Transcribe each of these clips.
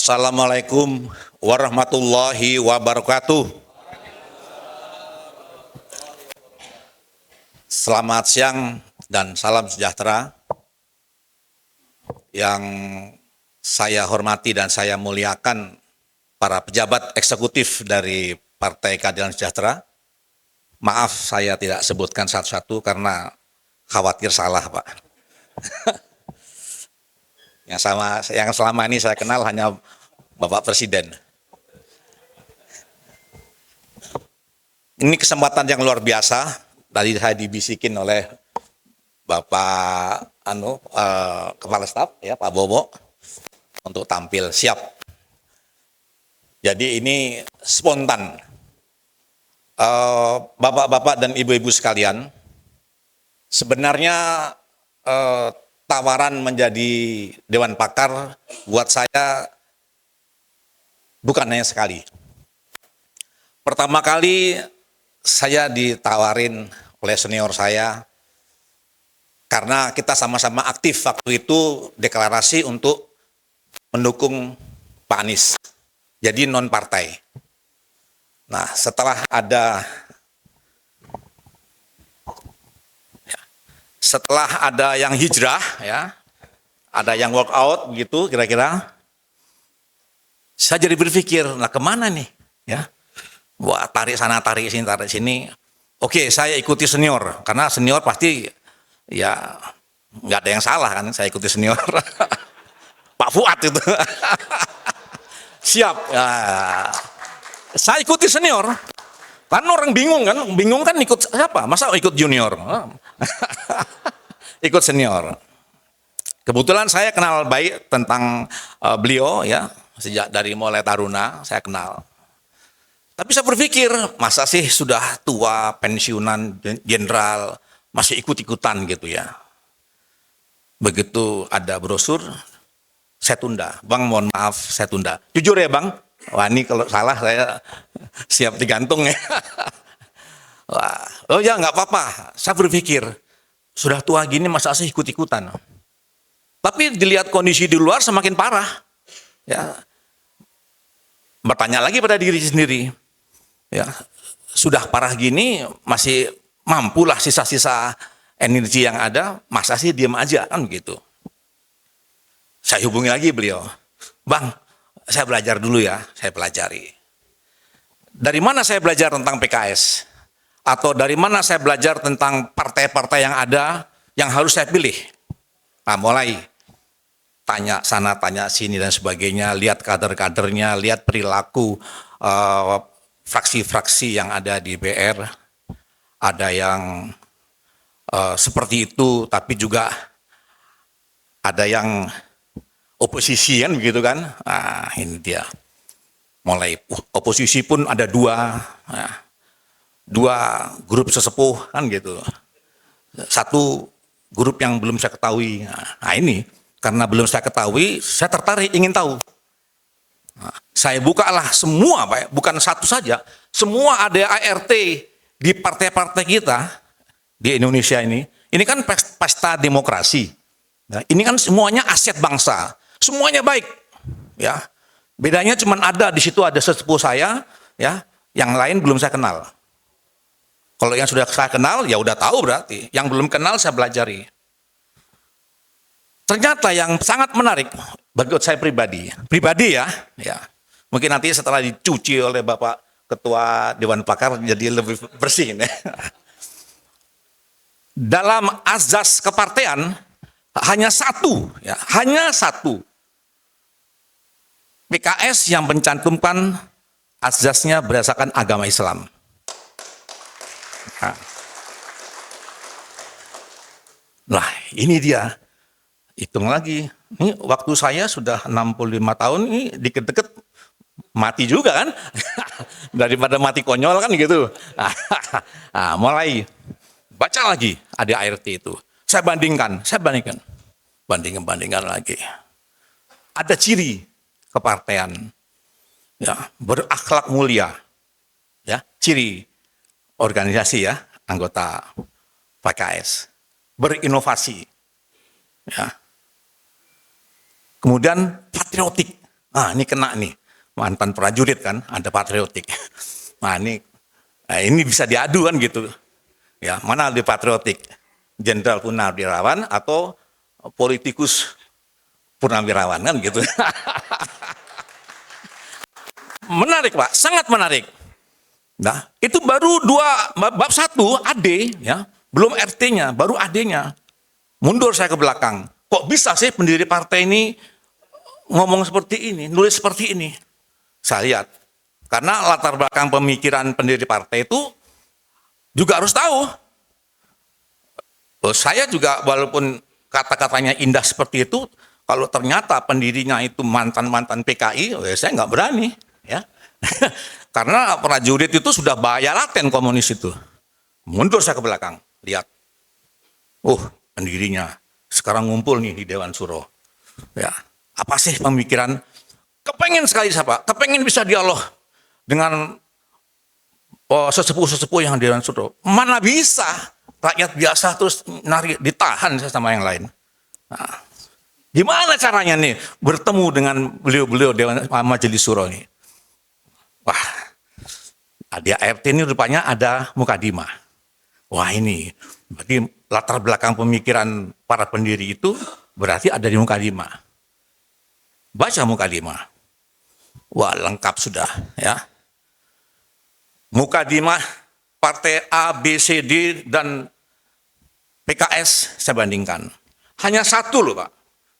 Assalamualaikum warahmatullahi wabarakatuh. Selamat siang dan salam sejahtera. Yang saya hormati dan saya muliakan para pejabat eksekutif dari Partai Keadilan Sejahtera. Maaf saya tidak sebutkan satu-satu karena khawatir salah, Pak. Yang selama ini saya kenal hanya Bapak Presiden. Ini kesempatan yang luar biasa. Tadi saya dibisikin oleh Bapak Kepala Staf ya, Pak Bobo, untuk tampil siap. Jadi ini spontan. Bapak-bapak dan ibu-ibu sekalian, sebenarnya tawaran menjadi Dewan Pakar buat saya bukan hanya sekali. Pertama kali saya ditawarin oleh senior saya karena kita sama-sama aktif waktu itu deklarasi untuk mendukung Pak Anies. Jadi non partai. Nah, setelah ada yang hijrah ya, ada yang walk out begitu kira-kira, saya jadi berpikir, nah kemana nih ya? Wah, tarik sana tarik sini. Oke, saya ikuti senior karena senior pasti ya nggak ada yang salah kan, saya ikuti senior. Pak Fuad itu. Siap. Ya. Saya ikuti senior. Kan orang bingung kan ikut siapa? Masa ikut junior? Ikut senior. Kebetulan saya kenal baik tentang beliau ya, sejak dari mulai taruna saya kenal. Tapi saya berpikir, masa sih sudah tua, pensiunan, jenderal, masih ikut-ikutan gitu ya. Begitu ada brosur, saya tunda. Bang, mohon maaf, saya tunda. Jujur ya Bang, wah ini kalau salah saya siap digantung ya. Wah, oh ya nggak apa-apa. Saya berpikir, sudah tua gini masa sih ikut-ikutan. Tapi dilihat kondisi di luar semakin parah. Ya, bertanya lagi pada diri sendiri. Ya, sudah parah gini masih mampulah sisa-sisa energi yang ada, masa sih diam aja kan gitu. Saya hubungi lagi beliau. Bang, saya belajar dulu ya, saya pelajari. Dari mana saya belajar tentang PKS? Atau dari mana saya belajar tentang partai-partai yang ada yang harus saya pilih? Nah, mulai tanya sana, tanya sini dan sebagainya, lihat kader-kadernya, lihat perilaku fraksi-fraksi yang ada di PR, ada yang seperti itu, tapi juga ada yang oposisi kan begitu kan. Nah, ini dia. Mulai oposisi pun ada dua grup sesepuh kan gitu. Satu grup yang belum saya ketahui. Nah ini karena belum saya ketahui, saya tertarik ingin tahu. Nah, saya bukalah semua, Pak, bukan satu saja, semua ada ART di partai-partai kita di Indonesia ini. Ini kan pesta demokrasi. Nah, ini kan semuanya aset bangsa, semuanya baik, ya. Bedanya cuma ada di situ ada sesepuh saya, ya, yang lain belum saya kenal. Kalau yang sudah saya kenal, ya udah tahu berarti. Yang belum kenal saya belajari. Ternyata yang sangat menarik bagi saya pribadi ya, mungkin nanti setelah dicuci oleh Bapak Ketua Dewan Pakar jadi lebih bersih. Ya. Dalam azas kepartean hanya satu PKS yang mencantumkan azasnya berdasarkan agama Islam. Nah, ini dia. Hitung lagi, ini waktu saya sudah 65 tahun, ini deket-deket mati juga kan, daripada mati konyol kan gitu. Nah, mulai baca lagi ada ART itu, saya bandingkan lagi. Ada ciri kepartean, ya, berakhlak mulia, ya, ciri organisasi ya, anggota PKS, berinovasi, ya. Kemudian patriotik. ini kena nih, mantan prajurit kan, ada patriotik. Nah ini bisa diadu kan gitu. Ya, mana lebih patriotik? Jenderal Purnawirawan atau politikus Purnawirawan kan gitu. Menarik Pak, sangat menarik. Nah, itu baru bab 1 AD ya, belum RT-nya, baru AD-nya. Mundur saya ke belakang. Kok bisa sih pendiri partai ini ngomong seperti ini, nulis seperti ini? Saya lihat. Karena latar belakang pemikiran pendiri partai itu juga harus tahu. Saya juga walaupun kata-katanya indah seperti itu, kalau ternyata pendirinya itu mantan-mantan PKI, saya nggak berani. Ya, karena prajurit itu sudah bahaya laten komunis itu. Mundur saya ke belakang, lihat, pendirinya sekarang ngumpul nih di Dewan Suro. Ya, apa sih pemikiran? Kepengen sekali siapa? Kepengen bisa dialog dengan sesepuh-sesepuh yang di Dewan Suro. Mana bisa rakyat biasa terus ditahan sama yang lain. Nah, gimana caranya nih bertemu dengan beliau-beliau Dewan Majelis Suro ini? Wah, di ART ini rupanya ada mukadimah. Wah ini, berarti latar belakang pemikiran para pendiri itu berarti ada di mukadimah. Baca mukadimah. Wah lengkap sudah ya. Mukadimah partai A, B, C, D, dan PKS saya bandingkan. Hanya satu loh Pak,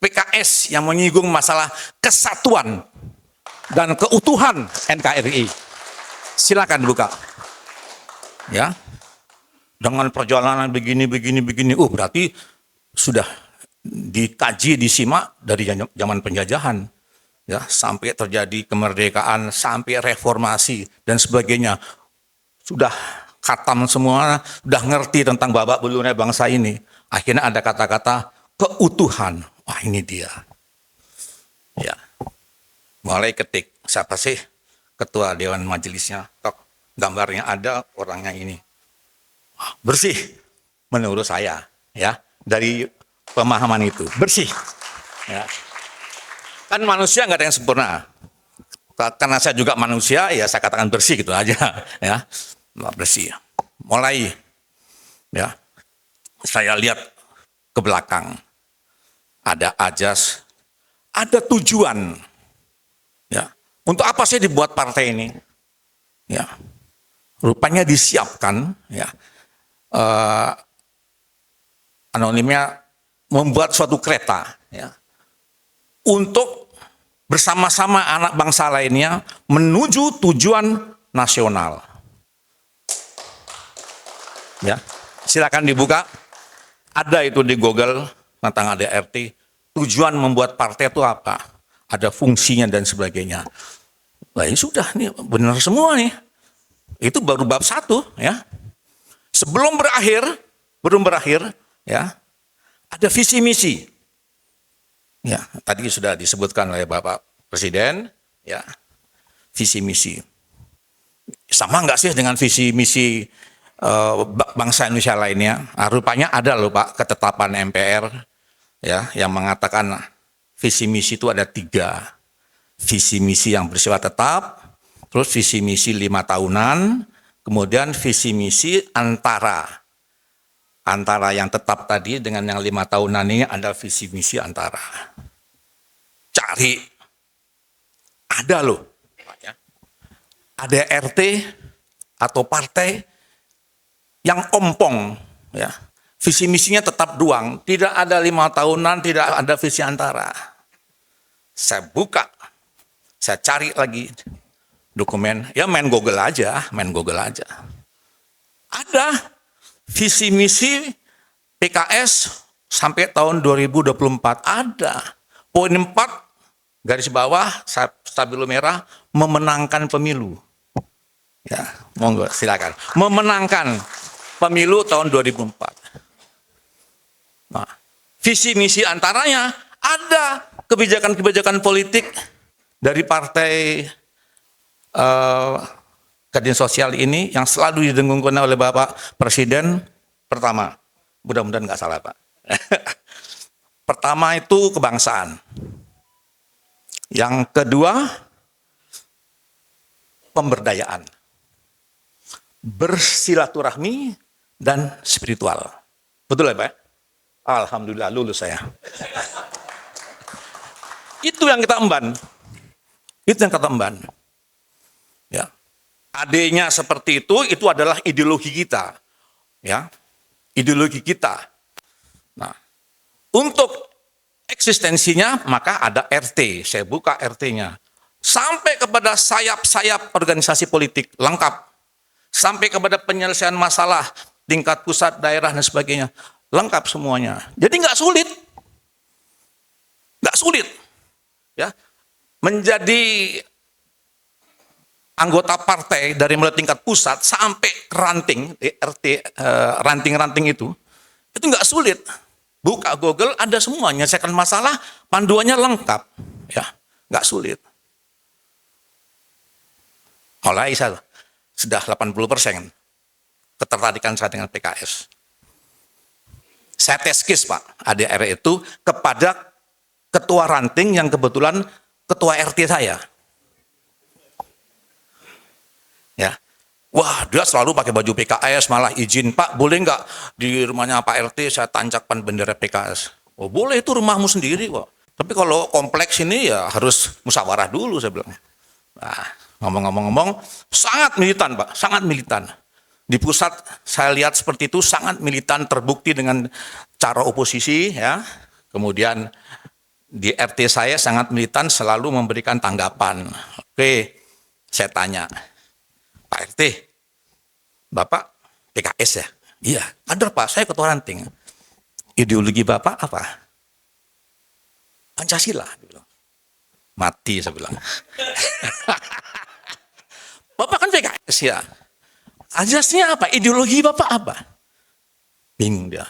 PKS yang menyinggung masalah kesatuan dan keutuhan NKRI. Silakan buka. Ya. Dengan perjalanan begini. Berarti sudah dikaji, disimak dari zaman penjajahan. Ya, sampai terjadi kemerdekaan, sampai reformasi dan sebagainya. Sudah khatam semua, sudah ngerti tentang babak belurnya bangsa ini. Akhirnya ada kata-kata keutuhan. Wah, ini dia. Ya. Mulai ketik, siapa sih ketua Dewan Majelisnya? Tok, gambarnya ada, orangnya ini. Bersih, menurut saya, ya, dari pemahaman itu. Bersih. Ya. Kan manusia nggak ada yang sempurna. Karena saya juga manusia, ya saya katakan bersih gitu aja. Ya, bersih. Mulai, ya, saya lihat ke belakang. Ada ajas, ada tujuan. Ya, untuk apa sih dibuat partai ini? Ya, rupanya disiapkan. Ya, anonimnya membuat suatu kereta. Ya, untuk bersama-sama anak bangsa lainnya menuju tujuan nasional. Ya, silakan dibuka. Ada itu di Google tentang ADRT. Tujuan membuat partai itu apa? Ada fungsinya dan sebagainya. Nah ini sudah nih benar semua nih. Itu baru bab 1 ya. Sebelum belum berakhir ya. Ada visi misi. Ya, tadi sudah disebutkan oleh Bapak Presiden ya. Visi misi. Sama enggak sih dengan visi misi bangsa Indonesia lainnya? Rupanya ada loh Pak ketetapan MPR ya yang mengatakan visi misi itu ada 3. Visi misi yang bersifat tetap, terus visi misi 5 tahunan, kemudian visi misi antara yang tetap tadi dengan yang 5 tahunan ini ada visi misi antara. Cari, ada loh, ada RT atau partai yang ompong, ya, visi misinya tetap doang, tidak ada 5 tahunan, tidak ada visi antara. Saya buka, saya cari lagi dokumen, ya main Google aja. Ada visi misi PKS sampai tahun 2024, ada. Poin 4, garis bawah, stabilo merah, memenangkan pemilu. Ya, monggo silakan. Memenangkan pemilu tahun 2004. Nah, visi misi antaranya ada kebijakan-kebijakan politik dari partai keadilan sosial ini yang selalu didengungkan oleh Bapak Presiden. Pertama, mudah-mudahan nggak salah Pak. Pertama itu kebangsaan. Yang kedua, pemberdayaan, bersilaturahmi, dan spiritual. Betul ya Pak? Alhamdulillah lulus saya. Itu yang kita emban. Itu yang kita emban. Ya. Adanya seperti itu adalah ideologi kita. Ya. Ideologi kita. Nah, untuk eksistensinya maka ada RT. Saya buka RT-nya. Sampai kepada sayap-sayap organisasi politik lengkap. Sampai kepada penyelesaian masalah tingkat pusat, daerah, dan sebagainya. Lengkap semuanya. Jadi nggak sulit. Nggak sulit. Ya. Menjadi anggota partai dari mulai tingkat pusat sampai ke ranting, RT, ranting-ranting itu nggak sulit. Buka Google, ada semua. Menyelesaikan masalah, panduannya lengkap. Ya, nggak sulit. Mulai saya sudah 80% ketertarikan saya dengan PKS. Saya teskis Pak, ADR itu kepada ketua ranting yang kebetulan ketua RT saya. Ya, wah dia selalu pakai baju PKS, malah izin Pak boleh nggak di rumahnya Pak RT saya tancapkan bendera PKS. Oh boleh, itu rumahmu sendiri kok. Tapi kalau kompleks ini ya harus musyawarah dulu saya bilang. Nah, ngomong-ngomong sangat militan Pak, sangat militan. Di pusat saya lihat seperti itu sangat militan, terbukti dengan cara oposisi ya. Kemudian di RT saya sangat militan, selalu memberikan tanggapan. Oke, saya tanya, Pak RT, Bapak PKS ya? Iya, kader Pak, saya ketua ranting. Ideologi Bapak apa? Pancasila. Mati saya bilang. Bapak kan PKS ya? Ajasnya apa? Ideologi Bapak apa? Bingung dia.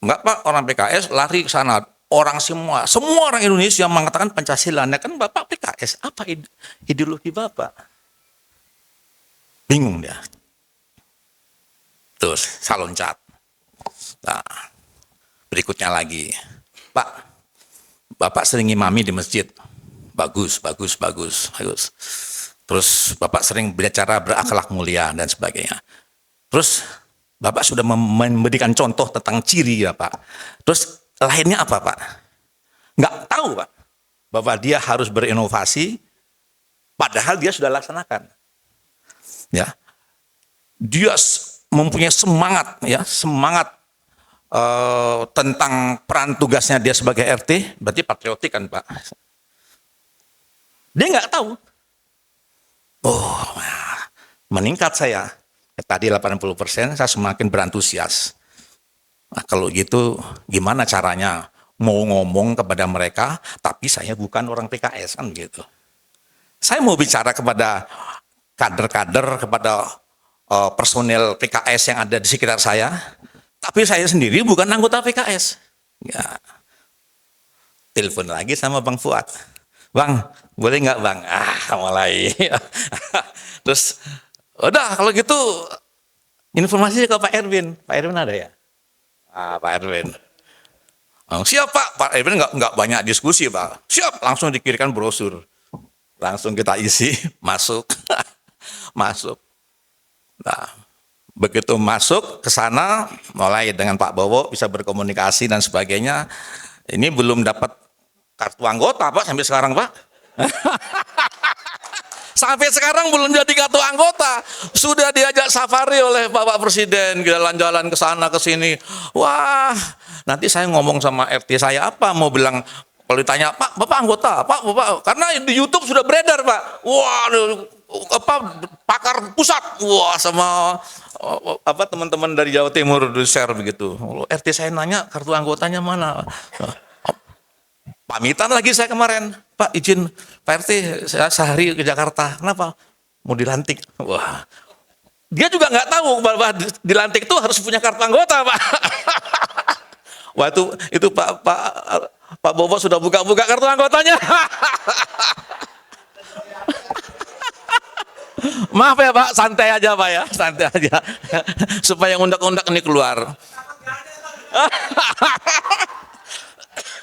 Enggak Pak, orang PKS lari ke sana. Orang semua orang Indonesia mengatakan Pancasila. Nah kan Bapak PKS, apa ideologi Bapak? Bingung dia. Terus saya loncat. Nah, berikutnya lagi. Pak, Bapak sering imami di masjid. Bagus. Terus Bapak sering bicara berakhlak mulia dan sebagainya. Terus Bapak sudah memberikan contoh tentang ciri ya Pak. Terus lainnya apa Pak? Nggak tahu Pak. Bahwa dia harus berinovasi, padahal dia sudah laksanakan. Ya, dia mempunyai semangat ya, semangat tentang peran tugasnya dia sebagai RT, berarti patriotik kan Pak. Dia nggak tahu. Oh, meningkat saya. Tadi 80%, saya semakin berantusias. Nah, kalau gitu gimana caranya mau ngomong kepada mereka, tapi saya bukan orang PKS kan gitu. Saya mau bicara kepada kader-kader, kepada personel PKS yang ada di sekitar saya, tapi saya sendiri bukan anggota PKS. Ya. Telepon lagi sama Bang Fuad. Bang, boleh nggak Bang? Mulai. Terus, udah kalau gitu informasinya ke Pak Erwin. Pak Erwin ada ya? Pak Erwin. Siap Pak. Pak Erwin nggak banyak diskusi Pak. Siap, langsung dikirimkan brosur. Langsung kita isi, masuk. Masuk. Nah, begitu masuk ke sana, mulai dengan Pak Bowo bisa berkomunikasi dan sebagainya. Ini belum dapat kartu anggota Pak sampai sekarang Pak. Sampai sekarang belum jadi kartu anggota. Sudah diajak safari oleh Bapak Presiden, jalan-jalan ke sana ke sini. Wah, nanti saya ngomong sama RT saya apa, mau bilang kalau ditanya, Pak, Bapak anggota, Pak, karena di YouTube sudah beredar Pak. Wah, pakar pusat, wah sama teman-teman dari Jawa Timur di share begitu. RT saya nanya kartu anggotanya mana? Pamitan lagi saya kemarin, Pak izin Pak RT saya sehari ke Jakarta. Kenapa? Mau dilantik. Wah, dia juga nggak tahu bahwa dilantik itu harus punya kartu anggota Pak. Wah itu Pak Bobo sudah buka-buka kartu anggotanya. Maaf ya Pak, santai aja Pak ya, santai aja. Supaya undak-undak ini keluar.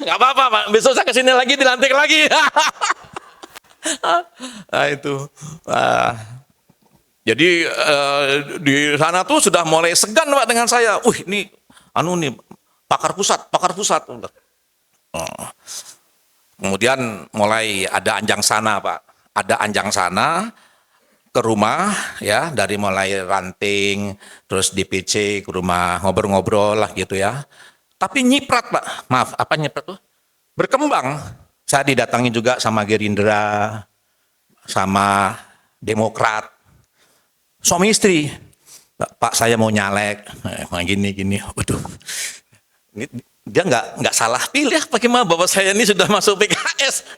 Nggak apa-apa Pak, besok saya kesini lagi dilantik lagi. Nah itu. Jadi di sana tuh sudah mulai segan Pak dengan saya. Ini anu nih pakar pusat. Kemudian mulai ada anjang sana Pak. Ada anjang sana ke rumah ya, dari mulai ranting terus DPC ke rumah ngobrol-ngobrol lah gitu ya. Tapi nyiprat Pak, maaf apa nyiprat tuh? Berkembang. Saya didatangi juga sama Gerindra, sama Demokrat, suami istri. Pak saya mau nyalek, gini, waduh. Ini, dia nggak salah pilih, bagaimana bapak saya ini sudah masuk PKS.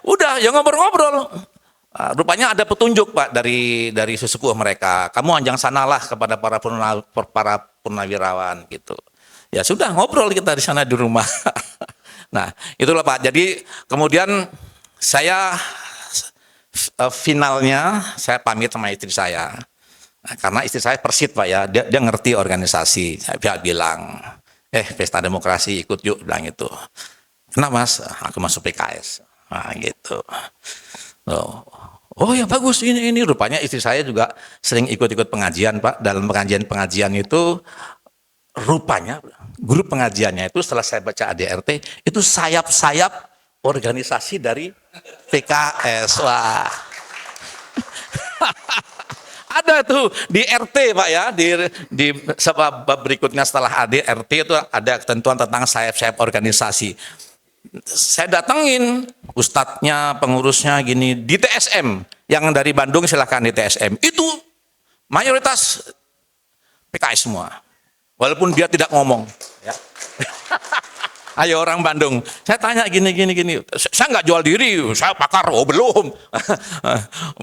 Udah, ya ngobrol-ngobrol. Rupanya ada petunjuk Pak dari sesepuh mereka. Kamu anjang sanalah kepada para purnawirawan gitu. Ya sudah ngobrol kita di sana di rumah. Nah itulah Pak. Jadi kemudian saya finalnya saya pamit sama istri saya. Nah, karena istri saya Persit Pak ya, dia ngerti organisasi. Saya bilang, pesta demokrasi ikut yuk, bilang itu. Kenapa Mas? Aku masuk PKS. Nah gitu. Oh ya bagus, ini rupanya istri saya juga sering ikut-ikut pengajian Pak. Dalam pengajian itu rupanya grup pengajiannya itu setelah saya baca ADRT itu sayap-sayap organisasi dari PKS. Wah. Ada tuh di RT Pak ya, di sebab berikutnya setelah ADRT itu ada ketentuan tentang sayap-sayap organisasi. Saya datengin ustadznya, pengurusnya gini di TSM, yang dari Bandung silahkan di TSM, itu mayoritas PKS semua, walaupun dia tidak ngomong ya. Ayo orang Bandung, saya tanya gini, saya nggak jual diri, saya pakar. Oh belum.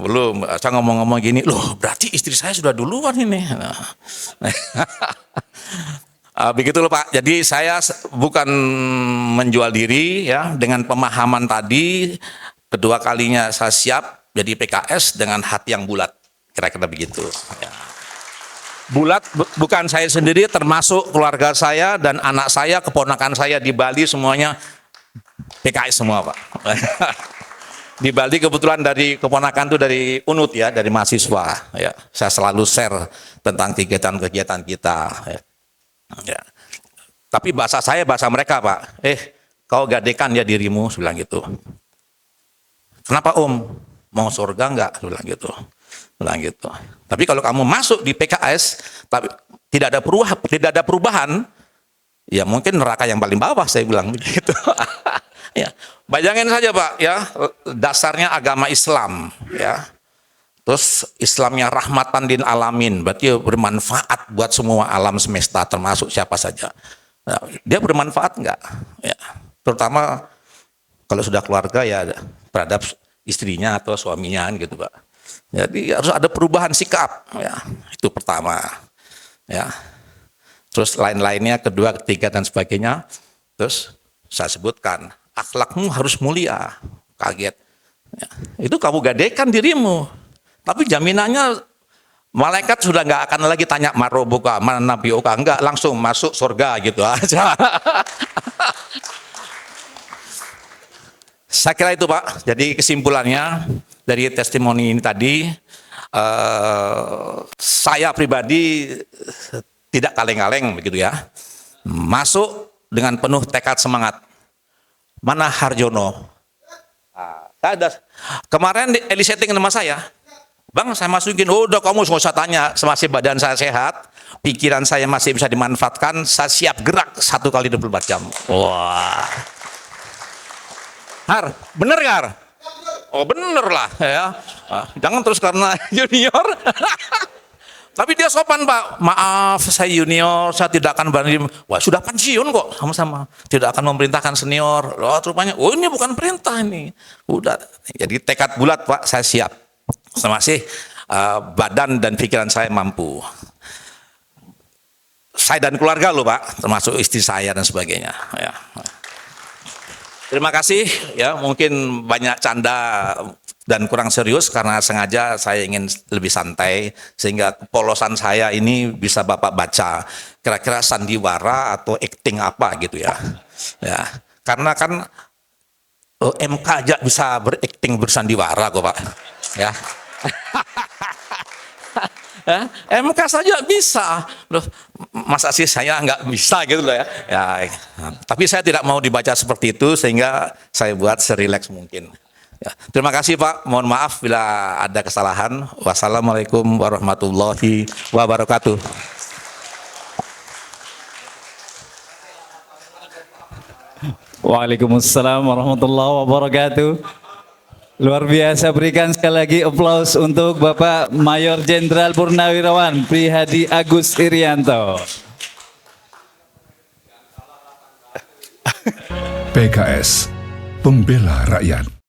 Belum, saya ngomong-ngomong gini, loh berarti istri saya sudah duluan ini. Begitu loh Pak, jadi saya bukan menjual diri ya, dengan pemahaman tadi, kedua kalinya saya siap jadi PKS dengan hati yang bulat, kira-kira begitu ya. Bulat bukan saya sendiri, termasuk keluarga saya dan anak saya, keponakan saya di Bali semuanya PKS semua Pak. Di Bali kebetulan dari keponakan itu dari UNUT ya, dari mahasiswa ya. Saya selalu share tentang kegiatan-kegiatan kita ya. Tapi bahasa saya bahasa mereka Pak. Kau gadekan ya dirimu, bilang gitu. Kenapa Om? Mau surga enggak? Bilang gitu. Tapi kalau kamu masuk di PKS tapi tidak ada perubahan, ya mungkin neraka yang paling bawah, saya bilang begitu. Ya, bayangin saja Pak ya, dasarnya agama Islam ya. Terus Islamnya rahmatan lil alamin, berarti bermanfaat buat semua alam semesta termasuk siapa saja. Nah, dia bermanfaat enggak? Ya, terutama kalau sudah keluarga ya terhadap istrinya atau suaminya gitu Pak. Jadi harus ada perubahan sikap ya, itu pertama ya. Terus lain-lainnya kedua, ketiga dan sebagainya. Terus saya sebutkan akhlakmu harus mulia. Kaget ya. Itu kamu gadekan dirimu, tapi jaminannya malaikat sudah nggak akan lagi tanya marobuka mana nabiuka, enggak, langsung masuk surga gitu aja. Saya kira itu Pak. Jadi kesimpulannya dari testimoni ini tadi, saya pribadi tidak kaleng-kaleng begitu ya, masuk dengan penuh tekad semangat. Mana Harjono? Kemarin Eli setting sama saya, Bang saya masukin, udah kamu nggak usah tanya, masih badan saya sehat, pikiran saya masih bisa dimanfaatkan, saya siap gerak 1 kali 24 jam. Wah. Har, bener gak Har? Oh bener lah ya. Jangan terus karena junior. Tapi dia sopan Pak. Maaf saya junior, saya tidak akan berani. Wah sudah pensiun kok sama-sama. Tidak akan memerintahkan senior. Loh rupanya, oh ini bukan perintah ini. Udah. Jadi tekad bulat Pak, saya siap. Masih badan dan pikiran saya mampu. Saya dan keluarga loh Pak, termasuk istri saya dan sebagainya. Ya. Terima kasih ya, mungkin banyak canda dan kurang serius karena sengaja saya ingin lebih santai sehingga polosan saya ini bisa Bapak baca kira-kira sandiwara atau acting apa gitu ya. Ya, karena kan MK aja bisa berakting bersandiwara kok Pak. Ya. Ya, MK saja bisa. Loh, masa sih saya nggak bisa gitu loh ya. Ya, tapi saya tidak mau dibaca seperti itu sehingga saya buat serileks mungkin. Ya, terima kasih Pak. Mohon maaf bila ada kesalahan. Wassalamualaikum warahmatullahi wabarakatuh. Waalaikumsalam warahmatullahi wabarakatuh. Luar biasa, berikan sekali lagi aplaus untuk Bapak Mayor Jenderal Purnawirawan Prihadi Agus Irianto. PKS, pembela rakyat.